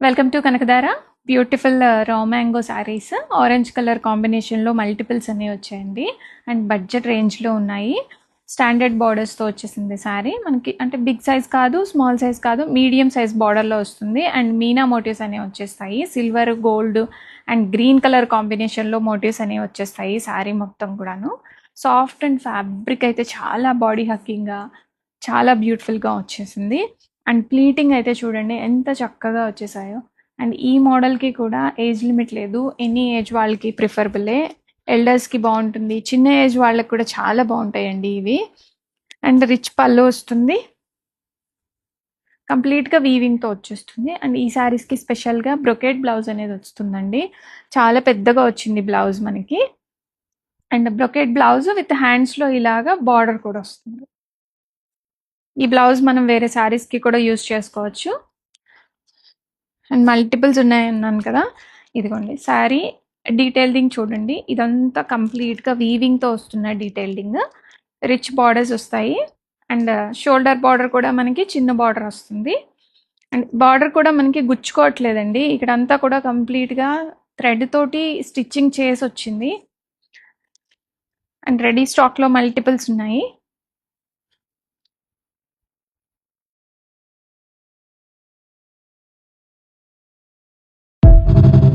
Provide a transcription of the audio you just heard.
Welcome to Kanakadhara beautiful raw mango saris orange colour కాంబినేషన్లో multiples అన్నీ వచ్చాయండి అండ్ బడ్జెట్ రేంజ్లో ఉన్నాయి. స్టాండర్డ్ బార్డర్స్తో వచ్చేసింది శారీ మనకి, అంటే బిగ్ సైజ్ కాదు స్మాల్ సైజ్ కాదు మీడియం సైజ్ బార్డర్లో వస్తుంది. అండ్ మీనా మోటివ్స్ అనేవి వచ్చేస్తాయి, silver gold and green colour కాంబినేషన్లో మోటివ్స్ అనేవి వచ్చేస్తాయి శారీ మొత్తం కూడాను. సాఫ్ట్ అండ్ ఫ్యాబ్రిక్ అయితే చాలా బాడీ హక్కింగ్గా చాలా బ్యూటిఫుల్గా వచ్చేసింది. అండ్ ప్లీటింగ్ అయితే చూడండి ఎంత చక్కగా వచ్చేసాయో. అండ్ ఈ మోడల్కి కూడా ఏజ్ లిమిట్ లేదు, ఎనీ ఏజ్ వాళ్ళకి ప్రిఫరబులే. ఎల్డర్స్కి బాగుంటుంది, చిన్న ఏజ్ వాళ్ళకి కూడా చాలా బాగుంటాయండి ఇవి. అండ్ రిచ్ పళ్ళు వస్తుంది, కంప్లీట్గా వీవింగ్తో వచ్చేస్తుంది. అండ్ ఈ శారీస్కి స్పెషల్గా బ్రొకేట్ బ్లౌజ్ అనేది వస్తుందండి, చాలా పెద్దగా వచ్చింది బ్లౌజ్ మనకి. అండ్ బ్రొకేట్ బ్లౌజ్ విత్ హ్యాండ్స్లో ఇలాగా బార్డర్ కూడా వస్తుంది. ఈ బ్లౌజ్ మనం వేరే శారీస్కి కూడా యూజ్ చేసుకోవచ్చు. అండ్ మల్టిపుల్స్ ఉన్నాయన్నాను కదా, ఇదిగోండి శారీ డీటెయిలింగ్ చూడండి, ఇదంతా కంప్లీట్గా వీవింగ్తో వస్తున్న డీటెయిలింగ్. రిచ్ బార్డర్స్ వస్తాయి అండ్ షోల్డర్ బార్డర్ కూడా మనకి చిన్న బార్డర్ వస్తుంది. అండ్ బార్డర్ కూడా మనకి గుచ్చుకోవట్లేదండి, ఇక్కడంతా కూడా కంప్లీట్గా థ్రెడ్ తోటి స్టిచ్చింగ్ చేసి వచ్చింది. అండ్ రెడీ స్టాక్లో మల్టిపుల్స్ ఉన్నాయి.